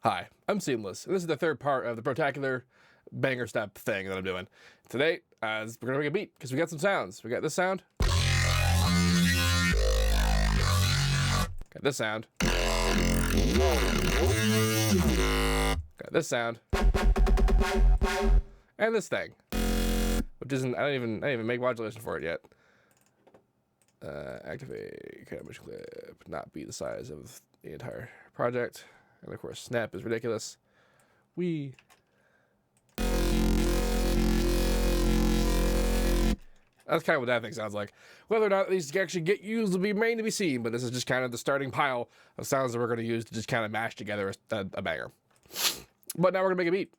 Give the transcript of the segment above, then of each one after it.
Hi, I'm Seamless, and this is the third part of the Brotacular banger step thing that I'm doing. Today, we're gonna make a beat, because we got some sounds. We got this sound. Got this sound. Got this sound. And this thing. Which isn't, I didn't even make modulation for it yet. Activate image clip, not be the size of the entire project. And of course, snap is ridiculous. That's kind of what that thing sounds like. Whether or not these can actually get used will be remain to be seen, but this is just kind of the starting pile of sounds that we're going to use to just kind of mash together a banger. But now we're going to make a beat.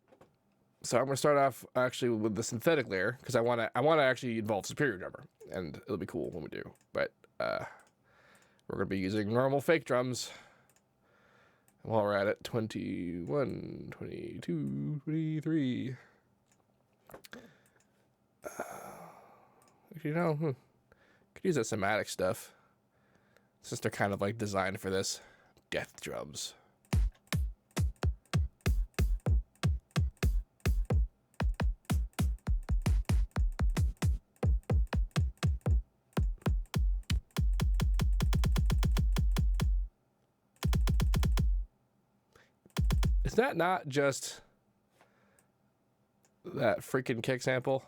So I'm going to start off actually with the synthetic layer, because I want to actually involve Superior drummer, and it'll be cool when we do. But we're going to be using normal fake drums. While we're at it, 21, 22, 23. You know, could use that somatic stuff, since they're kind of like designed for this. Death drums. Is that not just that freaking kick sample?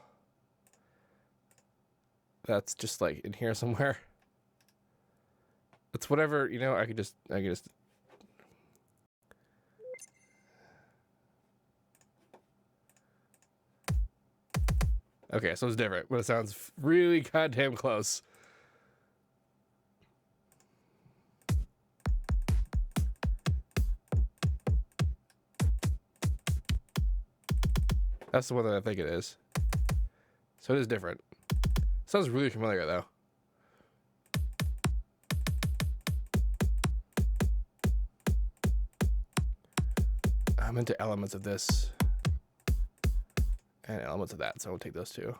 That's just like in here somewhere. It's whatever, you know, I could just Okay, so it's different, but it sounds really goddamn close. That's the one that I think it is. So it is different. Sounds really familiar though. I'm into elements of this and elements of that, so we'll take those two.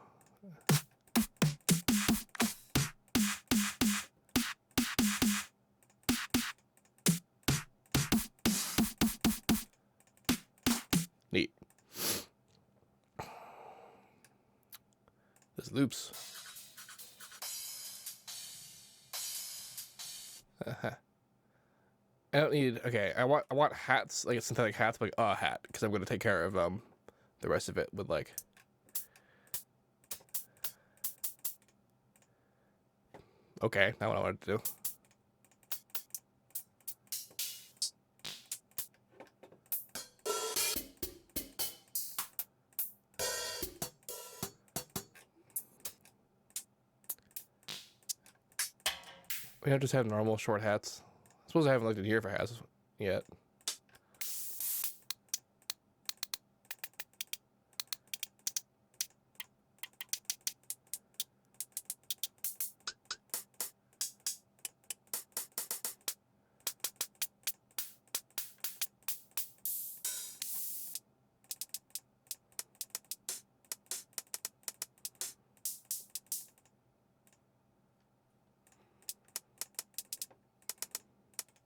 Neat. There's loops. I don't need. Okay, I want hats, like synthetic hats, like a hat, because I'm going to take care of the rest of it with like. Okay, not what I wanted to do. We don't just have normal short hats. I suppose I haven't looked in here for hats yet.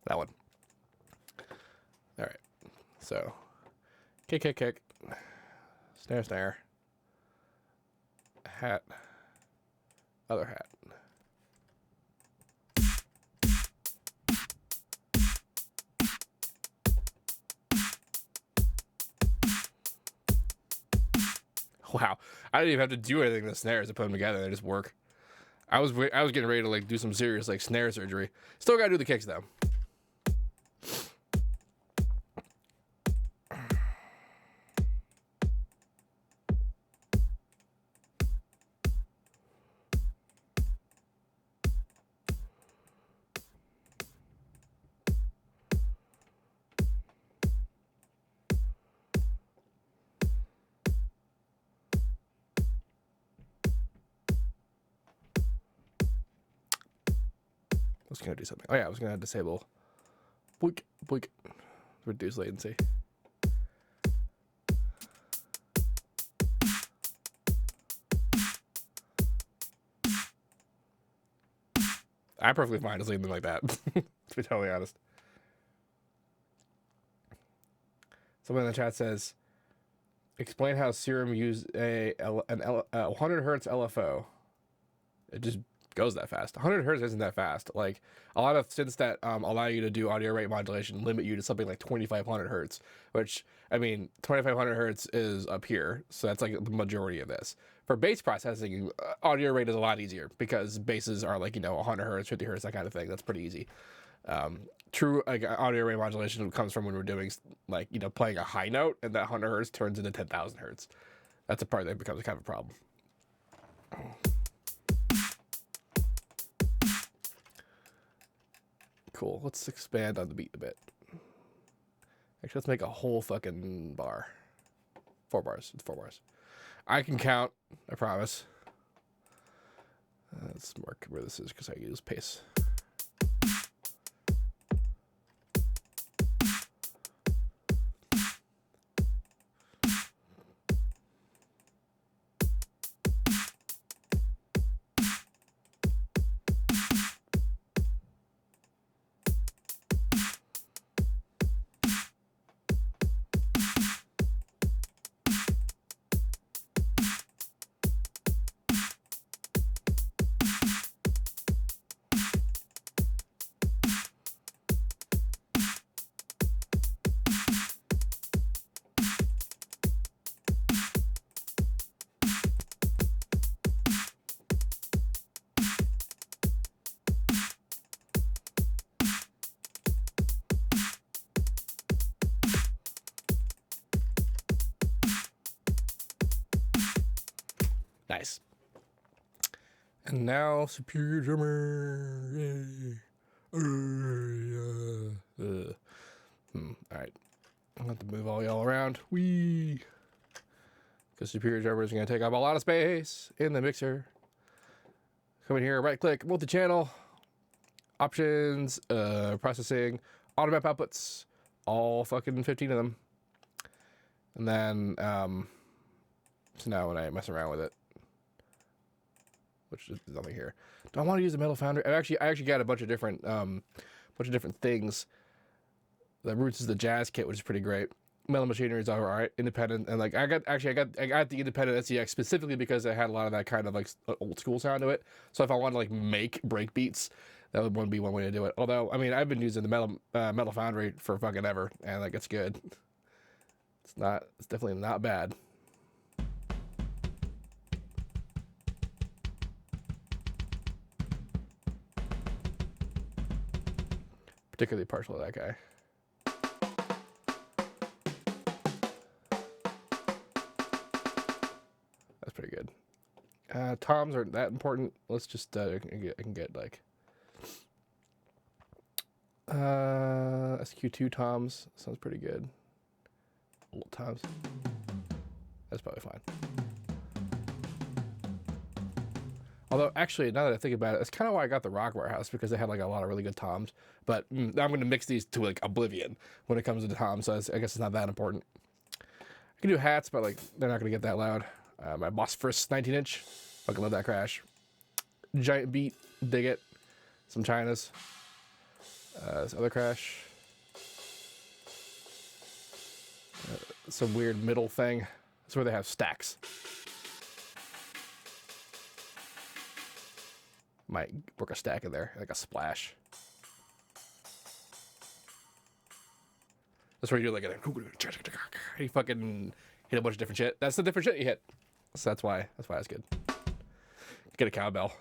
That one. All right. So, kick, kick, kick. Snare, snare. Hat. Other hat. Wow. I didn't even have to do anything to the snares to put them together. They just work. I was getting ready to like do some serious like snare surgery. Still gotta do the kicks though. I was gonna do something. Oh yeah, I was gonna disable boink, boink, reduce latency. I'm perfectly fine just leaving them like that, to be totally honest. Someone in the chat says, explain how Serum used a 100 hertz LFO. It just goes that fast. 100 hertz isn't that fast. Like a lot of synths that allow you to do audio rate modulation limit you to something like 2500 hertz, which I mean 2500 hertz is up here, so that's like the majority of this. For bass processing, audio rate is a lot easier because basses are like 100 hertz, 50 hertz, that kind of thing. That's pretty easy. True like audio rate modulation comes from when we're doing like playing a high note and that 100 hertz turns into 10,000 hertz. That's a part that becomes kind of a problem. Cool. Let's expand on the beat a bit. Actually, let's make a whole fucking bar. 4 bars. It's 4 bars. I can count. I promise. Let's mark where this is because I use pace. Nice. And now superior drummer. Yay. All right. I'm going to move all y'all around. Wee. Because superior drummer is going to take up a lot of space in the mixer. Come in here, right click, multi-channel, options, processing, auto map outputs, all fucking 15 of them. And then, so now when I mess around with it, which is nothing here. Do I want to use the Metal Foundry? I actually got a bunch of different things. The Roots is the jazz kit, which is pretty great. Metal Machinery is all right, independent, and like I got the independent SCX specifically because it had a lot of that kind of like old school sound to it. So if I want to like make break beats, that would be one way to do it. Although I mean I've been using the Metal Foundry for fucking ever, and like it's good. It's definitely not bad. Particularly partial to that guy. That's pretty good. Toms aren't that important. Let's just I can get like SQ2 toms. Sounds pretty good. Old toms. That's probably fine. Although, actually, now that I think about it, that's kind of why I got the Rock Warehouse, because they had like a lot of really good toms. But now I'm going to mix these to like oblivion when it comes to toms, so I guess it's not that important. I can do hats, but like they're not going to get that loud. My Bosphorus 19-inch, fucking love that crash. Giant beat, dig it. Some Chinas. This other crash. Some weird middle thing. That's where they have stacks. Might work a stack in there, like a splash. That's where you do like you fucking hit a bunch of different shit. That's the different shit you hit. So that's why it's good. Get a cowbell.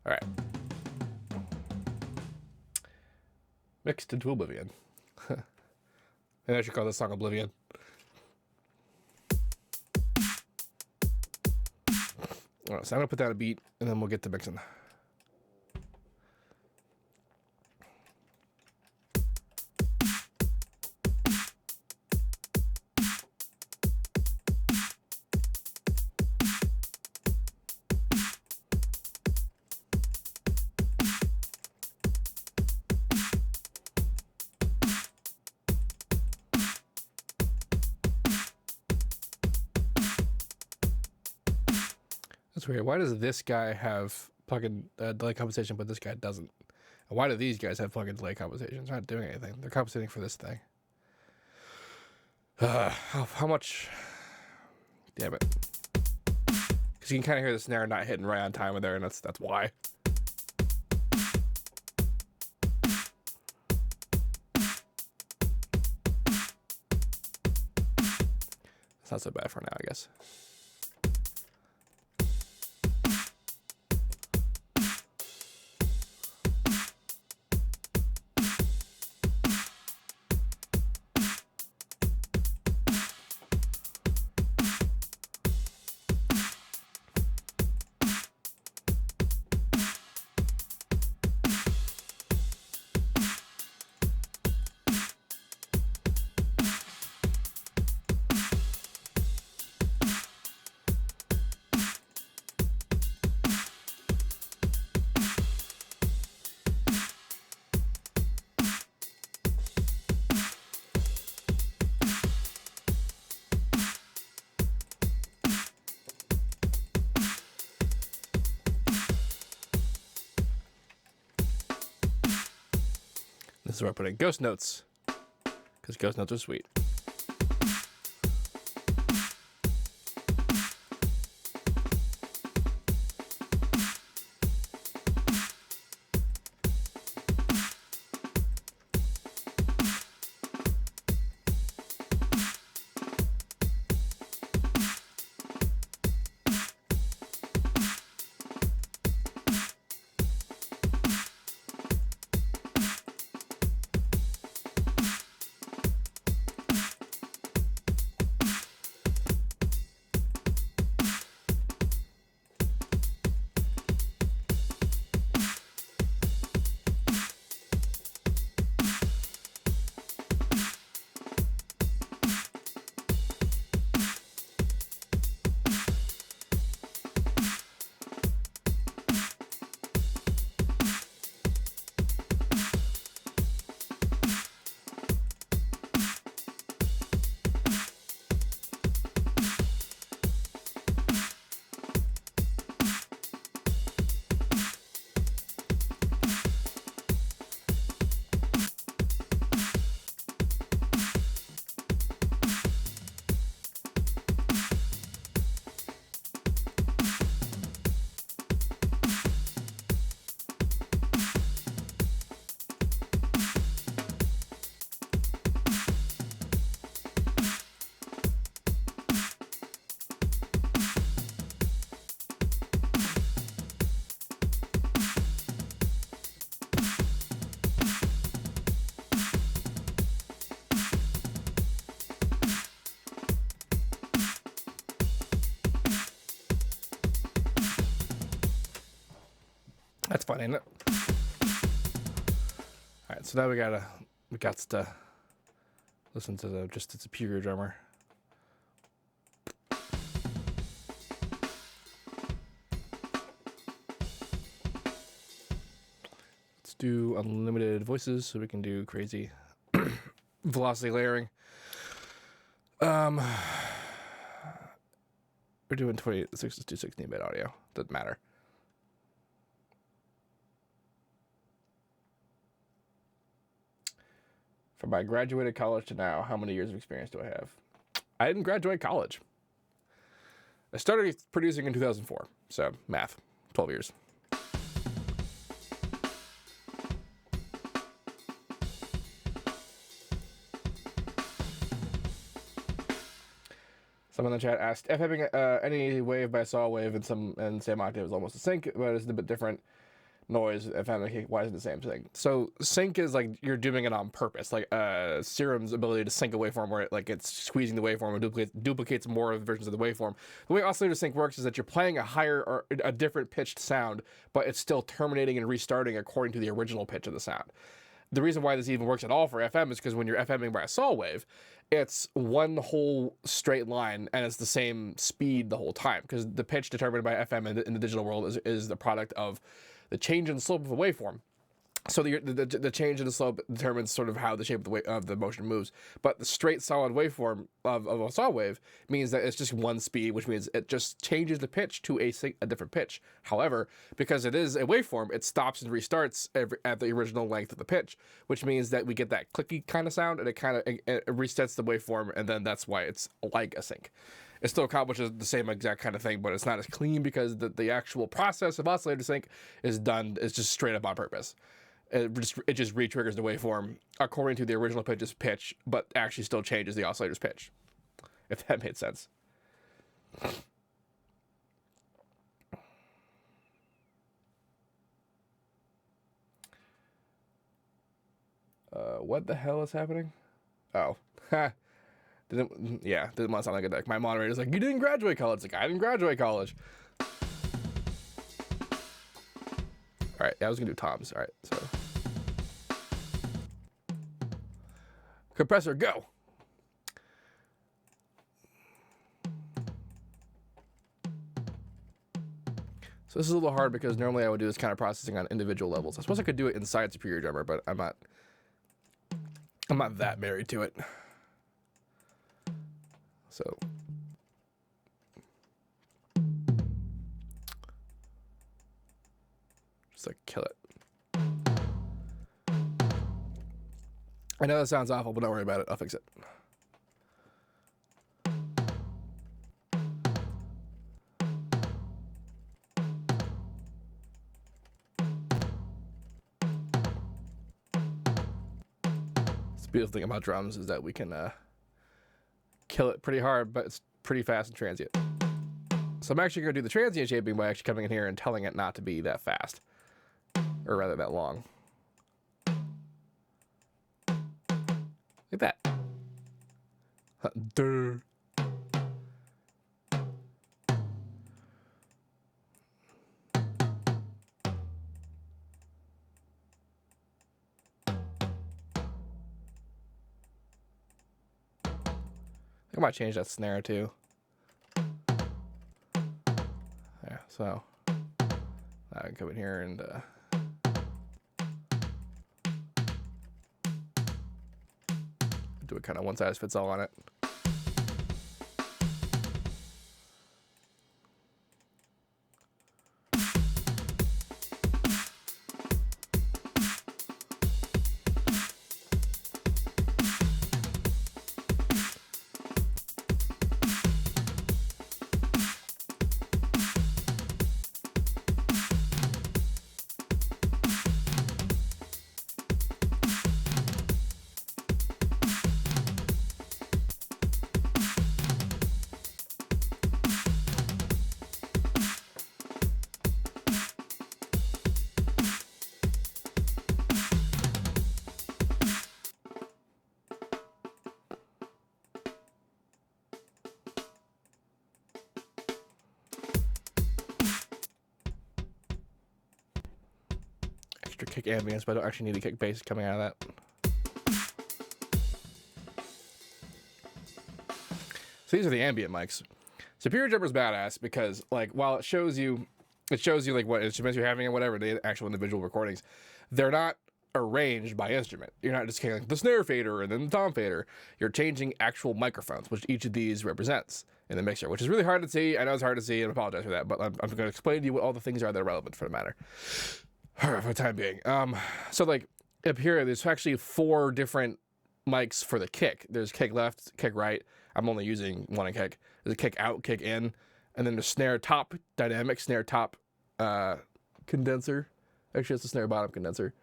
All right. Mixed into oblivion. Maybe I should call this song Oblivion. All right, so I'm gonna put down a beat and then we'll get to mixing. That's weird. Why does this guy have fucking delay compensation, but this guy doesn't? And why do these guys have fucking delay compensation? They're not doing anything. They're compensating for this thing. How much? Damn it. Because you can kind of hear the snare not hitting right on time with there, and that's why. It's not so bad for now, I guess. This is where I put in ghost notes, because ghost notes are sweet. That's fun, ain't it? All right, so now we got to listen to the superior drummer. Let's do unlimited voices so we can do crazy velocity layering. We're doing 26 to 16-bit audio. Doesn't matter. From I graduated college to now, how many years of experience do I have? I didn't graduate college. I started producing in 2004, so math, 12 years. Someone in the chat asked if having any wave by saw wave and same octave is almost a sync, but it's a bit different noise. Why isn't it the same thing? So sync is like you're doing it on purpose, like Serum's ability to sync a waveform where it's squeezing the waveform and duplicates more of the versions of the waveform. The way oscillator sync works is that you're playing a higher or a different pitched sound, but it's still terminating and restarting according to the original pitch of the sound. The reason why this even works at all for FM is because when you're FMing by a saw wave, it's one whole straight line and it's the same speed the whole time, because the pitch determined by FM in the digital world is the product of the change in slope of a waveform So the change in the slope determines sort of how the shape of the motion moves. But the straight solid waveform of a saw wave means that it's just one speed, which means it just changes the pitch to a different pitch. However, because it is a waveform, it stops and restarts at the original length of the pitch, which means that we get that clicky kind of sound, and it resets the waveform, and then that's why it's like a sync. It still accomplishes the same exact kind of thing, but it's not as clean because the actual process of oscillator sync is just straight up on purpose. It just re-triggers the waveform according to the original pitch's pitch, but actually still changes the oscillator's pitch, if that made sense. What the hell is happening? Oh, didn't want to sound like a dick. My moderator's like, you didn't graduate college. It's like, I didn't graduate college. All right, I was gonna do toms. All right, so compressor, go. So this is a little hard because normally I would do this kind of processing on individual levels. I suppose I could do it inside Superior Drummer, but I'm not that married to it. So just like kill it. I know that sounds awful, but don't worry about it. I'll fix it. The beautiful thing about drums is that we can kill it pretty hard, but it's pretty fast and transient. So I'm actually going to do the transient shaping by actually coming in here and telling it not to be that fast, or rather that long. Like that. Duh. I might change that snare too. Yeah, so I can come in here and do a kind of one size fits all on it. Kick ambience, but I don't actually need to kick bass coming out of that. So these are the ambient mics. Superior Drummer's badass because, like, while it shows you like what instruments you're having and whatever, the actual individual recordings, they're not arranged by instrument. You're not just kind of like the snare fader and then the tom fader. You're changing actual microphones, which each of these represents in the mixer, which is really hard to see. I know it's hard to see, and I apologize for that, but I'm going to explain to you what all the things are that are relevant for the matter. For the time being. So like up here, there's actually 4 different mics for the kick. There's kick left, kick right. I'm only using one kick. There's a kick out, kick in, and then the snare top dynamic, snare top condenser. Actually, it's a snare bottom condenser.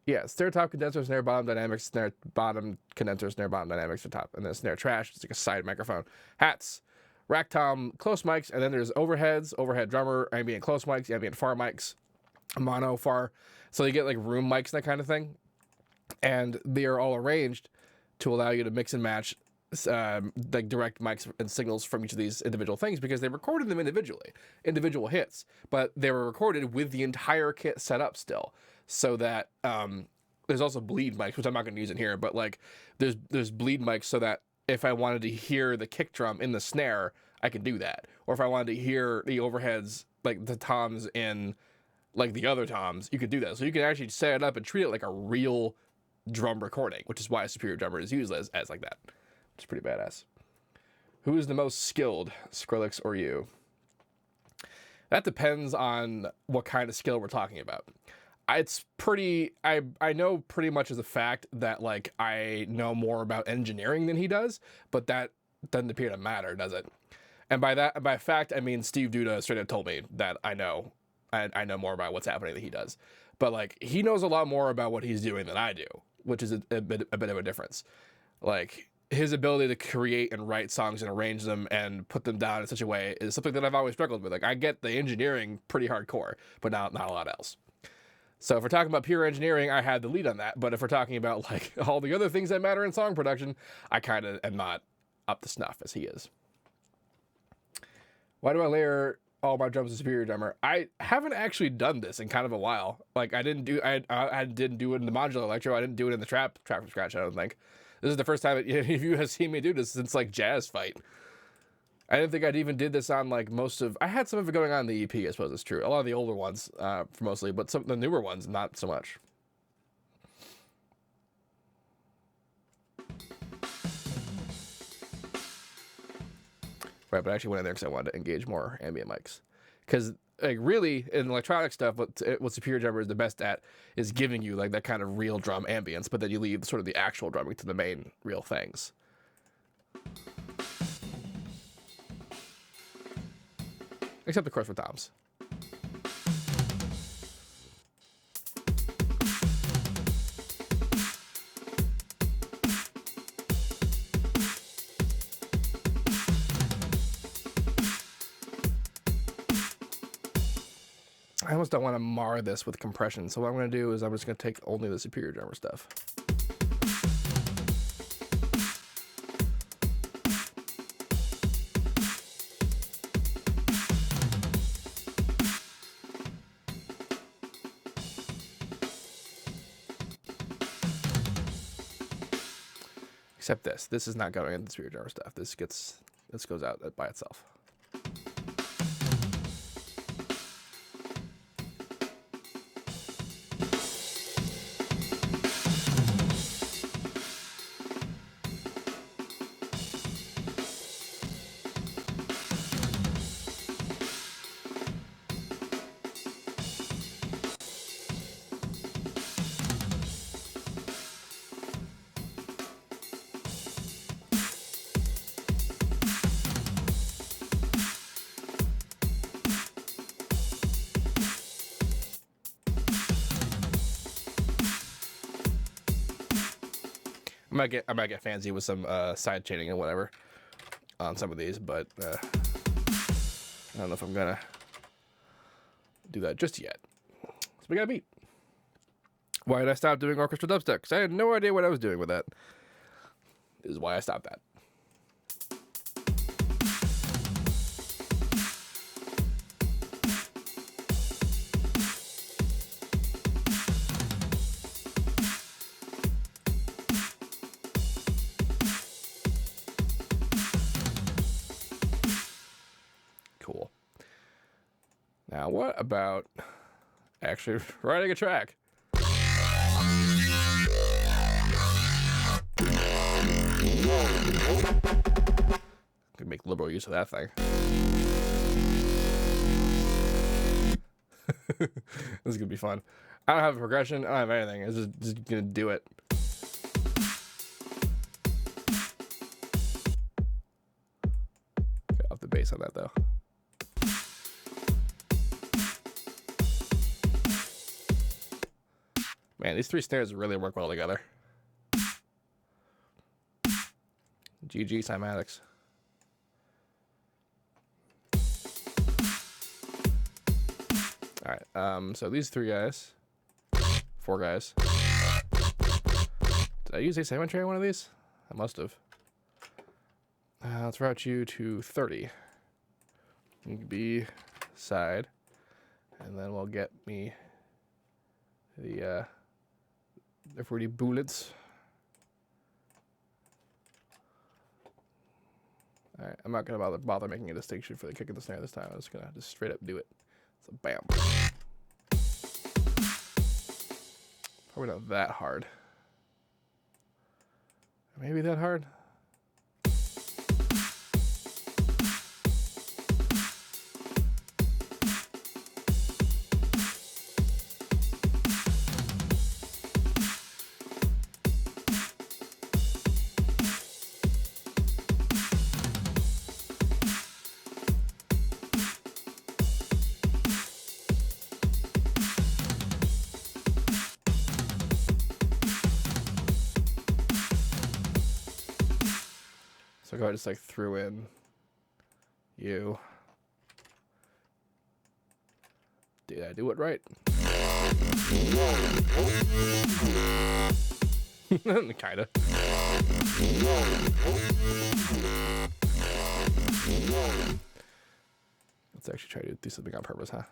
Yeah, snare top condenser, snare bottom dynamics, snare bottom condenser, snare bottom dynamics for top, and then snare trash. It's like a side microphone. Hats, rack tom, close mics, and then there's overheads, overhead drummer, ambient close mics, ambient far mics. Mono far, so you get like room mics and that kind of thing, and they are all arranged to allow you to mix and match like direct mics and signals from each of these individual things because they recorded them individually, individual hits, but they were recorded with the entire kit set up still, so that there's also bleed mics, which I'm not going to use in here, but like there's bleed mics so that if I wanted to hear the kick drum in the snare, I can do that, or if I wanted to hear the overheads, like the toms in like the other toms, you could do that. So you can actually set it up and treat it like a real drum recording, which is why a superior drummer is used as like that. Which is pretty badass. Who is the most skilled, Skrillex or you? That depends on what kind of skill we're talking about. It's pretty, I know pretty much as a fact that like I know more about engineering than he does, but that doesn't appear to matter, does it? And by fact, I mean Steve Duda straight up told me that I know more about what's happening than he does. But like he knows a lot more about what he's doing than I do, which is a bit of a difference. Like his ability to create and write songs and arrange them and put them down in such a way is something that I've always struggled with. Like I get the engineering pretty hardcore, but not a lot else. So if we're talking about pure engineering, I had the lead on that. But if we're talking about like all the other things that matter in song production, I kind of am not up to snuff as he is. Why do I layer all my drums in superior drummer? I haven't actually done this in kind of a while. Like I didn't do it in the modular electro. I didn't do it in the trap from scratch. I don't think. This is the first time if you have seen me do this since like Jazz Fight. I didn't think I'd even did this on like most of. I had some of it going on in the EP. I suppose it's true. A lot of the older ones, mostly, but some of the newer ones, not so much. Right, but I actually went in there because I wanted to engage more ambient mics. Because like really in electronic stuff, what Superior Drummer is the best at is giving you like that kind of real drum ambience, but then you leave sort of the actual drumming to the main real things. Except of course for toms. I almost don't want to mar this with compression, so what I'm going to do is I'm just going to take only the Superior Drummer stuff. Except this is not going into the Superior Drummer stuff. This goes out by itself. I might get fancy with some side chaining and whatever on some of these, but I don't know if I'm gonna do that just yet. So we got a beat. Why did I stop doing orchestra dubstep? Because I had no idea what I was doing with that. This is why I stopped that. Cool. Now, what about actually writing a track? Could make liberal use of that thing. This is gonna be fun. I don't have a progression. I don't have anything. It's just gonna do it. Get off the bass on that though. Man, these three snares really work well together. GG cymatics. Alright, so these four guys. Did I use a symmetry on one of these? I must have. Let's route you to 30. You can be side. And then we'll get me the fruity bullets. Alright, I'm not gonna bother making a distinction for the kick and the snare this time. I'm just gonna straight up do it. So bam. Probably not that hard. Maybe that hard? So go ahead and just like threw in you. Did I do it right? Kinda. Let's actually try to do something on purpose, huh?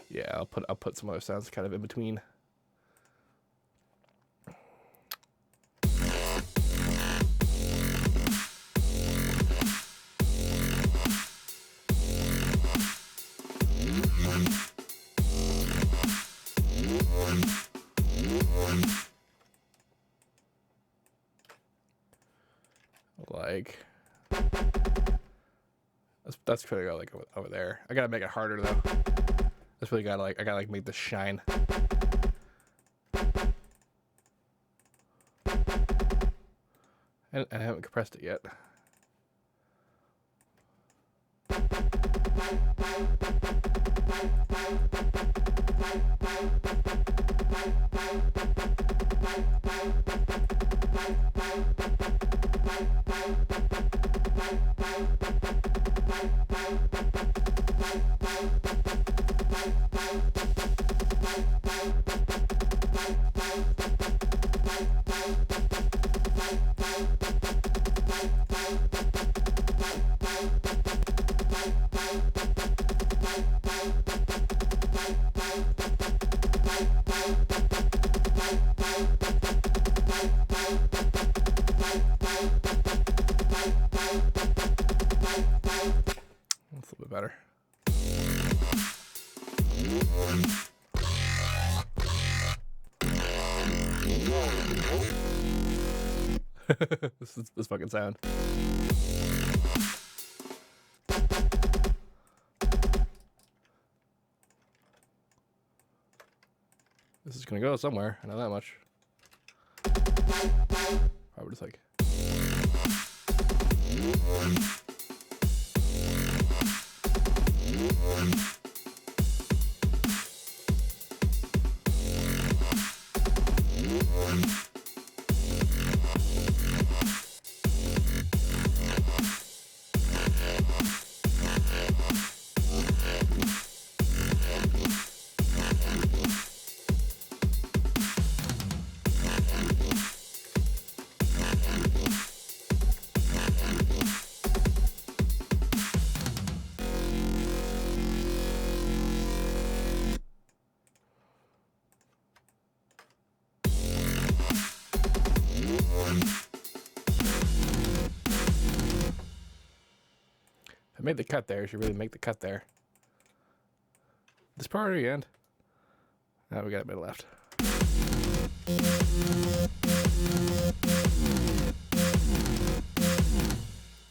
Yeah, I'll put some other sounds kind of in between. Like that's pretty good, like over there. I gotta make it harder though. That's really gotta like I gotta like make this shine. And I haven't compressed it yet. That's a little bit better. This fucking sound. This is gonna go somewhere. I know that much. Probably just like. If I made the cut there, I should really make the cut there. This part or the end? Now we got a bit left.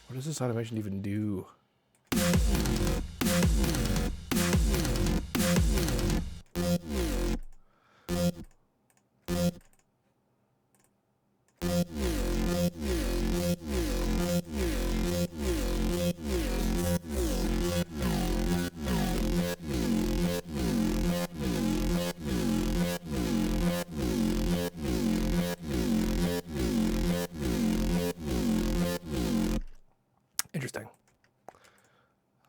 What does this automation even do? Interesting.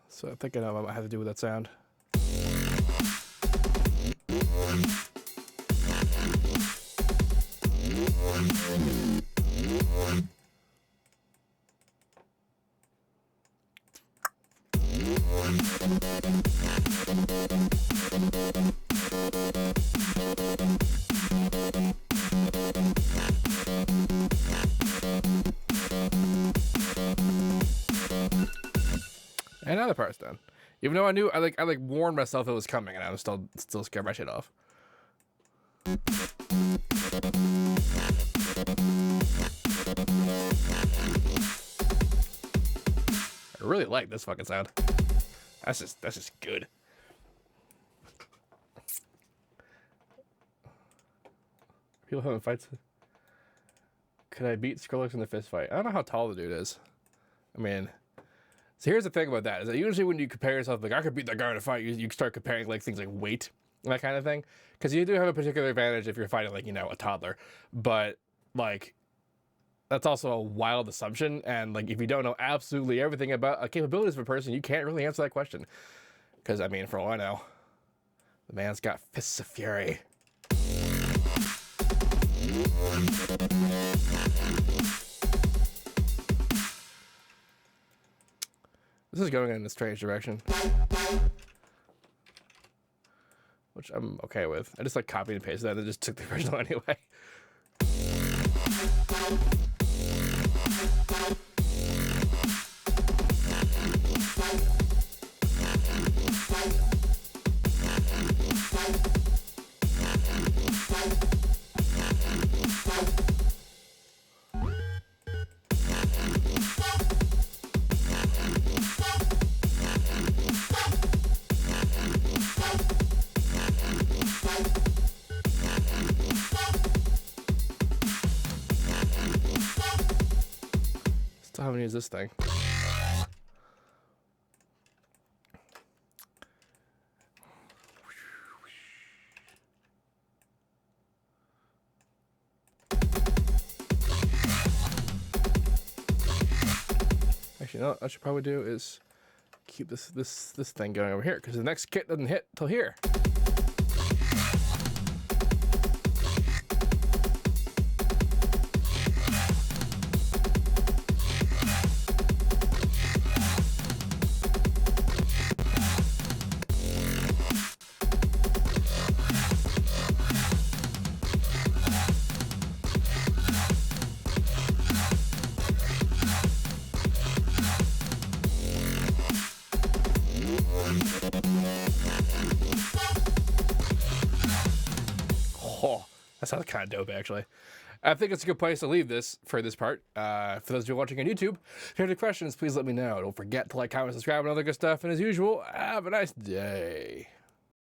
So I think I know what I have to do with that sound. And now the part's done. Even though I knew, I warned myself it was coming, and I was still scared my shit off. I really like this fucking sound. That's just good. People having fights. Could I beat Skrillex in the fist fight? I don't know how tall the dude is. I mean, so here's the thing about that, is that usually when you compare yourself, like, I could beat that guy in a fight, you start comparing, like, things like weight and that kind of thing. Because you do have a particular advantage if you're fighting, like, you know, a toddler. But, like, that's also a wild assumption. And, like, if you don't know absolutely everything about the capabilities of a person, you can't really answer that question. Because, I mean, for all I know, the man's got fists of fury. This is going in a strange direction, which I'm okay with. I just like copied and pasted that and just took the original anyway. Still haven't used this thing. Actually, no, what I should probably do is keep this thing going over here, because the next kit doesn't hit till here. Oh, that sounds kind of dope, actually. I think it's a good place to leave this for this part. For those of you watching on YouTube, if you have any questions, please let me know. Don't forget to like, comment, subscribe, and other good stuff. And as usual, have a nice day.